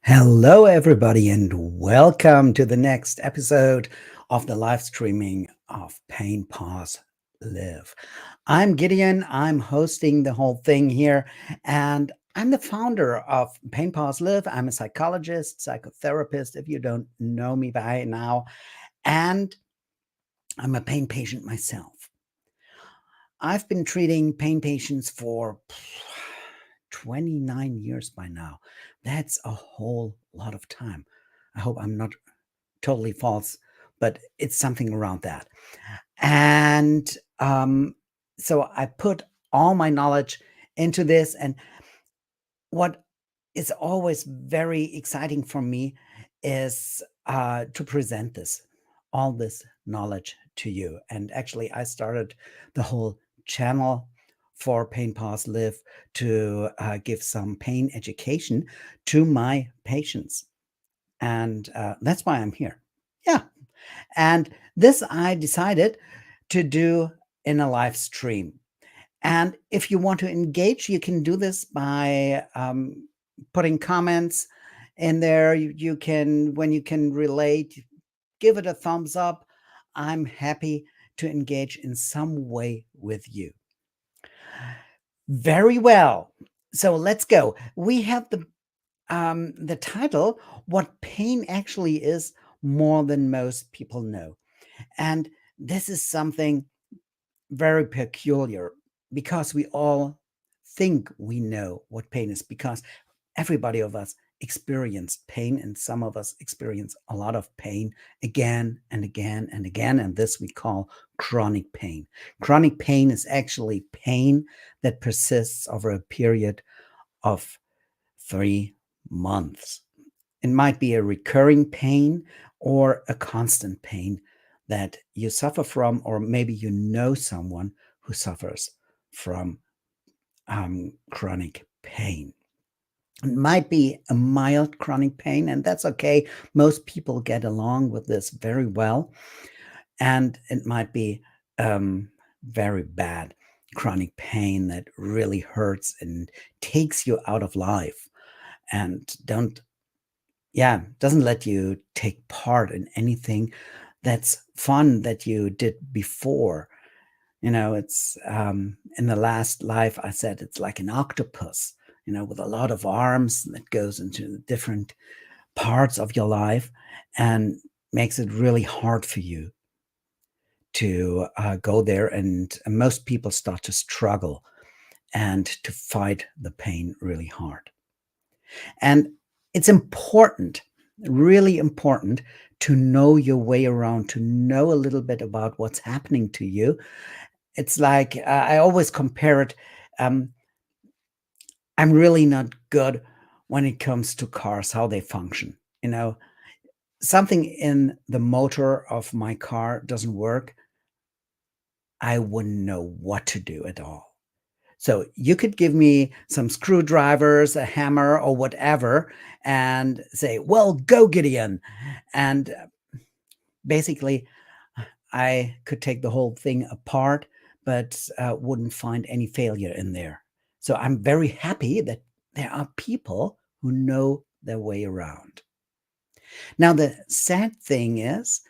Hello, everybody, and welcome to the next episode of the live streaming of Pain Pause Live. I'm Gideon. I'm hosting the whole thing here, and I'm the founder of Pain Pause Live. I'm a psychologist, psychotherapist, if you don't know me by now, and I'm a pain patient myself. I've been treating pain patients for 29 years by now. That's a whole lot of time. I hope I'm not totally false, but it's something around that. And so I put all my knowledge into this. And what is always very exciting for me is to present all this knowledge to you. And actually, I started the whole channel for Pain Pause Live to give some pain education to my patients. And that's why I'm here. Yeah. And this I decided to do in a live stream. And if you want to engage, you can do this by putting comments in there. You can, when you can relate, give it a thumbs up. I'm happy to engage in some way with you. Very well. So let's go. We have the title, What Pain Actually Is, More Than Most People Know. And this is something very peculiar because we all think we know what pain is, because everybody of us experience pain, and some of us experience a lot of pain again and again and again, and this we call chronic pain. Chronic pain is actually pain that persists over a period of 3 months. It might be a recurring pain or a constant pain that you suffer from, or maybe you know someone who suffers from chronic pain. It might be a mild chronic pain, and that's okay. Most people get along with this very well. And it might be very bad chronic pain that really hurts and takes you out of life and doesn't let you take part in anything that's fun that you did before. It's in the last life, I said it's like an octopus, with a lot of arms that goes into different parts of your life and makes it really hard for you to go there. And most people start to struggle and to fight the pain really hard. And it's important, really important, to know your way around, to know a little bit about what's happening to you. It's like I always compare it. Um, I'm really not good when it comes to cars, how they function. Something in the motor of my car doesn't work. I wouldn't know what to do at all. So you could give me some screwdrivers, a hammer, or whatever, and say, well, go, Gideon. And basically, I could take the whole thing apart, but wouldn't find any failure in there. So I'm very happy that there are people who know their way around. Now, the sad thing is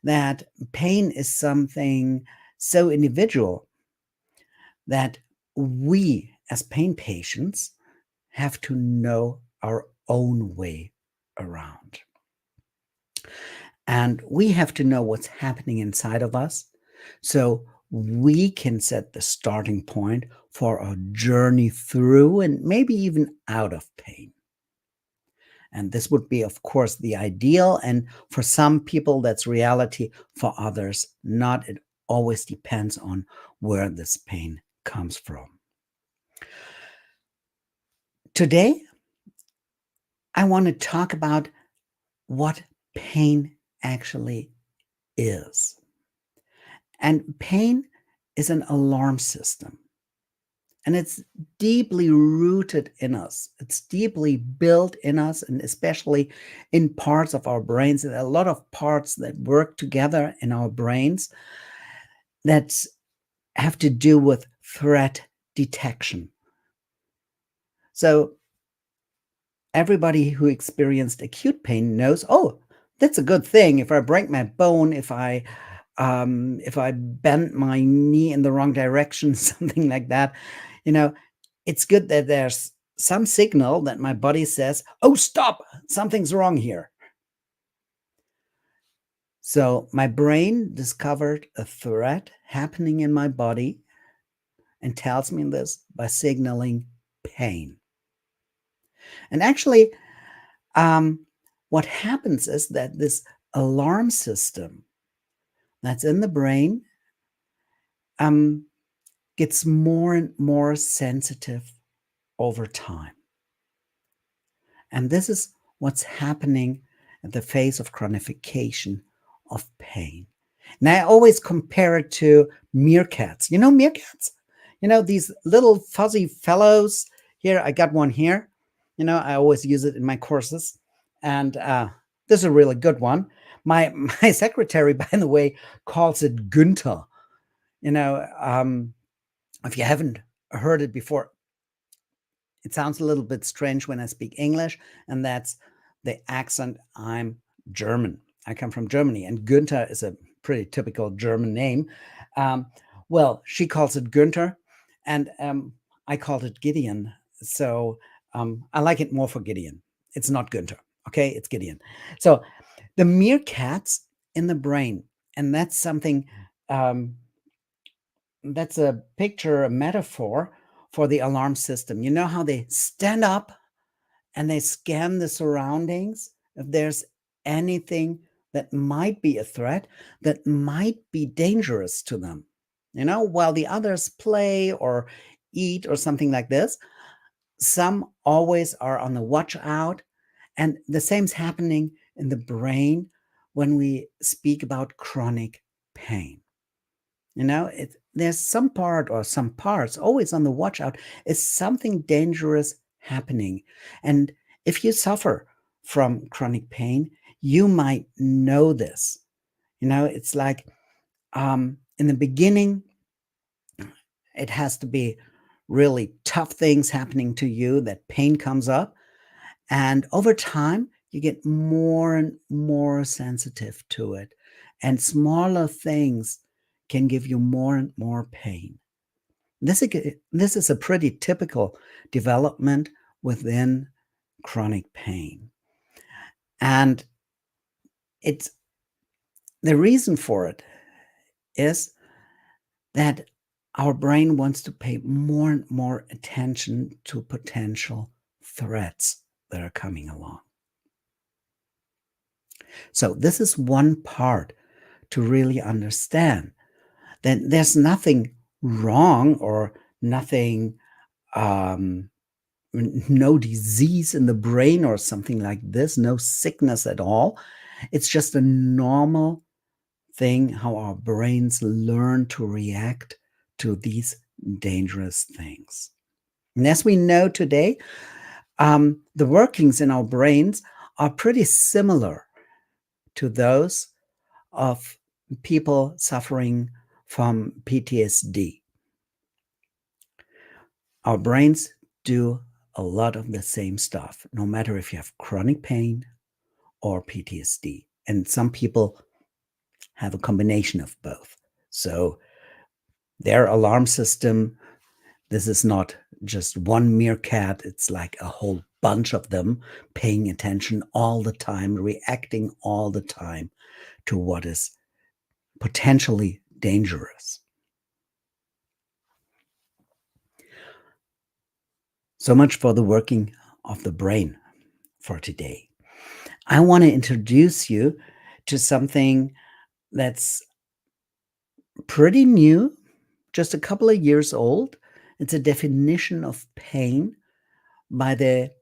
that pain is something so individual that we, as pain patients, have to know our own way around. And we have to know what's happening inside of us so we can set the starting point for a journey through and maybe even out of pain. And this would be, of course, the ideal. And for some people, that's reality. For others, not. It always depends on where this pain comes from. Today, I want to talk about what pain actually is. And pain is an alarm system. And it's deeply rooted in us. It's deeply built in us, and especially in parts of our brains. There are a lot of parts that work together in our brains that have to do with threat detection. So everybody who experienced acute pain knows, oh, that's a good thing. If I break my bone, if I bend my knee in the wrong direction, something like that, you know, it's good that there's some signal that my body says, oh, stop, something's wrong here. So my brain discovered a threat happening in my body and tells me this by signaling pain. And actually, what happens is that this alarm system that's in the brain gets more and more sensitive over time. And this is what's happening at the phase of chronification of pain. And I always compare it to meerkats. You know meerkats? You know, these little fuzzy fellows. Here, I got one here. You know, I always use it in my courses. And this is a really good one. My secretary, by the way, calls it Günther. You know, if you haven't heard it before, it sounds a little bit strange when I speak English, and that's the accent. I'm German. I come from Germany, and Günther is a pretty typical German name. Well, she calls it Günther, and I called it Gideon. So I like it more for Gideon. It's not Günther. Okay, it's Gideon. So the meerkats in the brain, and that's something. That's a picture, a metaphor for the alarm system. You know how they stand up and they scan the surroundings if there's anything that might be a threat, that might be dangerous to them. You know, while the others play or eat or something like this, some always are on the watch out. And the same's happening in the brain when we speak about chronic pain. You know, there's some part or some parts always on the watch out. Is something dangerous happening? And if you suffer from chronic pain, you might know this. You know, it's like in the beginning, it has to be really tough things happening to you that pain comes up. And over time, you get more and more sensitive to it. And smaller things can give you more and more pain. This is a pretty typical development within chronic pain. And it's the reason for it is that our brain wants to pay more and more attention to potential threats that are coming along. So this is one part to really understand that there's nothing wrong or nothing, no disease in the brain or something like this, no sickness at all. It's just a normal thing how our brains learn to react to these dangerous things. And as we know today, the workings in our brains are pretty similar to those of people suffering from PTSD. Our brains do a lot of the same stuff, no matter if you have chronic pain or PTSD. And some people have a combination of both. So their alarm system, this is not just one meerkat, it's like a whole bunch of them paying attention all the time, reacting all the time to what is potentially dangerous. So much for the working of the brain for today. I want to introduce you to something that's pretty new, just a couple of years old. It's a definition of pain by the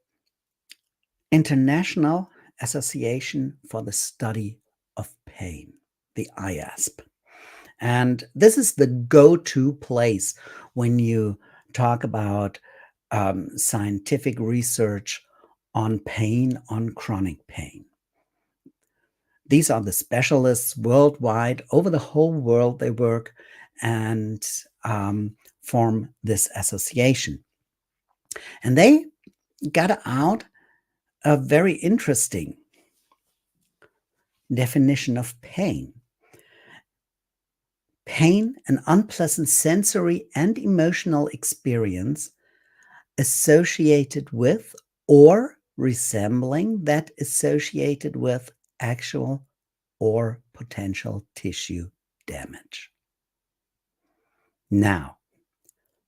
International Association for the Study of Pain, the IASP. And this is the go-to place when you talk about scientific research on pain, on chronic pain. These are the specialists worldwide, over the whole world they work and form this association. And they got out a very interesting definition of pain. Pain, an unpleasant sensory and emotional experience associated with or resembling that associated with actual or potential tissue damage. Now,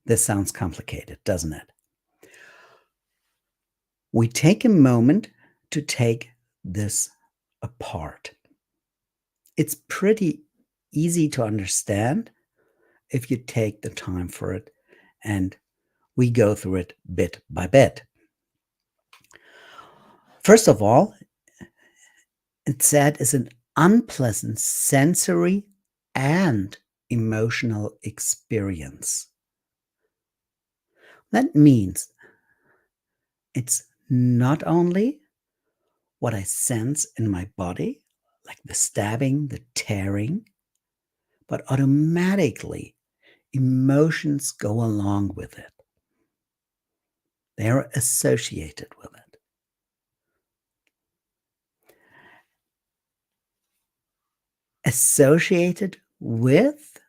this sounds complicated, doesn't it? We take a moment to take this apart. It's pretty easy to understand if you take the time for it, and we go through it bit by bit. First of all, it's said is an unpleasant sensory and emotional experience. That means it's not only what I sense in my body, like the stabbing, the tearing, but automatically emotions go along with it. They're associated with it. Associated with,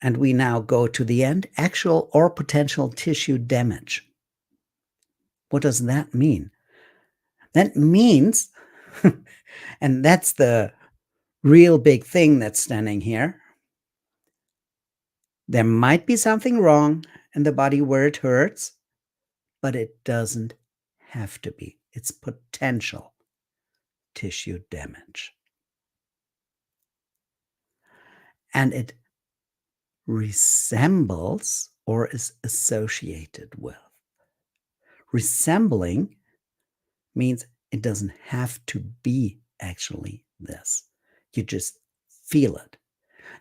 and we now go to the end, actual or potential tissue damage. What does that mean? That means, and that's the real big thing that's standing here, there might be something wrong in the body where it hurts, but it doesn't have to be. It's potential tissue damage. And it resembles or is associated with. Resembling means it doesn't have to be actually this. You just feel it.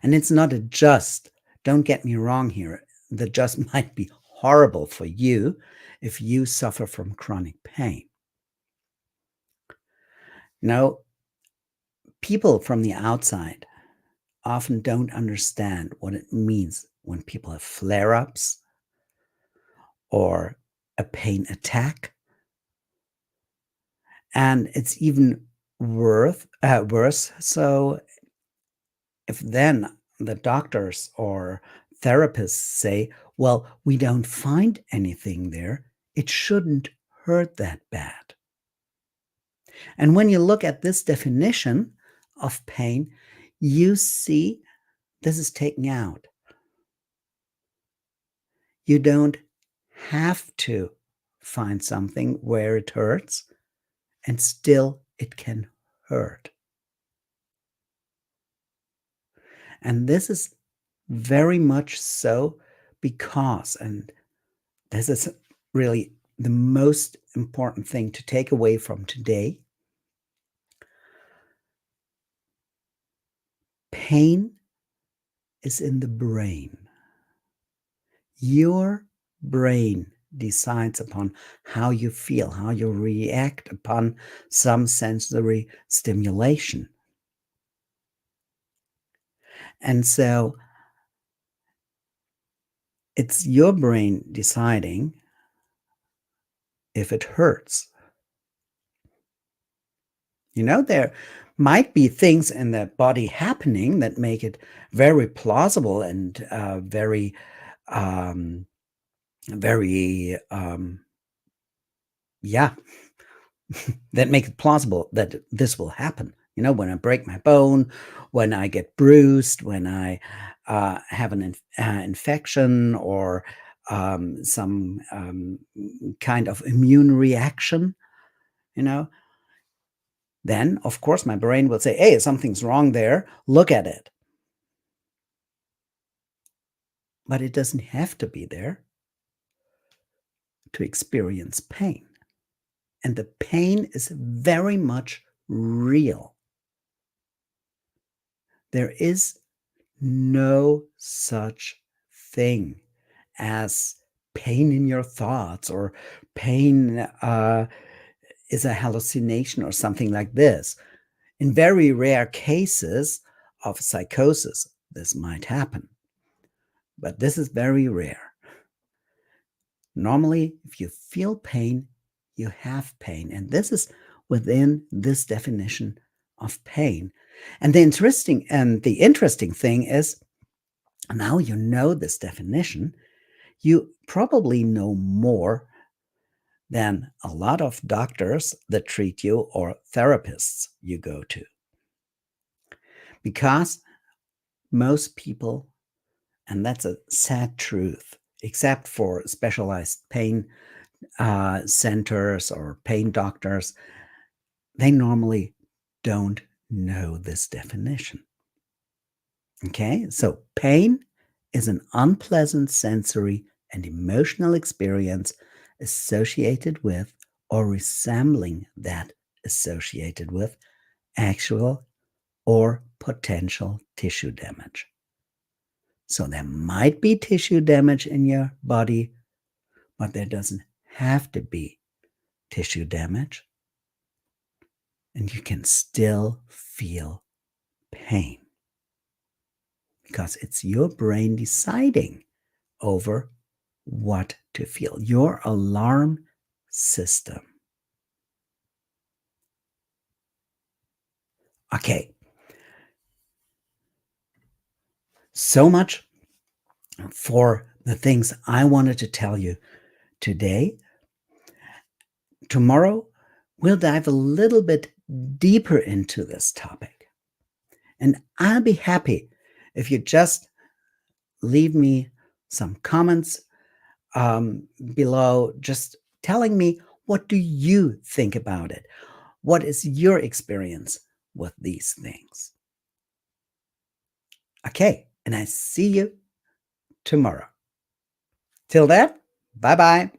And it's not a just. Don't get me wrong here. The just might be horrible for you if you suffer from chronic pain. Now, people from the outside often don't understand what it means when people have flare-ups or a pain attack. And it's even worse. So if then the doctors or therapists say, well, we don't find anything there, it shouldn't hurt that bad. And when you look at this definition of pain, you see this is taken out. You don't have to find something where it hurts, and still it can hurt. And this is very much so because, and this is really the most important thing to take away from today, pain is in the brain. Your brain decides upon how you feel, how you react upon some sensory stimulation. And so it's your brain deciding if it hurts. There might be things in the body happening that make it very plausible and very, very, yeah, that make it plausible that this will happen. When I break my bone, when I get bruised, when I have an infection or some kind of immune reaction, then, of course, my brain will say, hey, something's wrong there. Look at it. But it doesn't have to be there to experience pain. And the pain is very much real. There is no such thing as pain in your thoughts or pain is a hallucination or something like this. In very rare cases of psychosis, this might happen, but this is very rare. Normally, if you feel pain, you have pain. And this is within this definition of pain. And the interesting thing is now you know this definition, you probably know more than a lot of doctors that treat you or therapists you go to. Because most people, and that's a sad truth, except for specialized pain centers or pain doctors, they normally don't know this definition. Okay, so pain is an unpleasant sensory and emotional experience associated with or resembling that associated with actual or potential tissue damage. So there might be tissue damage in your body, but there doesn't have to be tissue damage, and you can still feel pain because it's your brain deciding over what to feel, your alarm system. Okay, so much for the things I wanted to tell you today. Tomorrow, we'll dive a little bit deeper into this topic. And I'll be happy if you just leave me some comments below, just telling me, what do you think about it? What is your experience with these things? Okay, and I see you tomorrow. Till then, bye bye.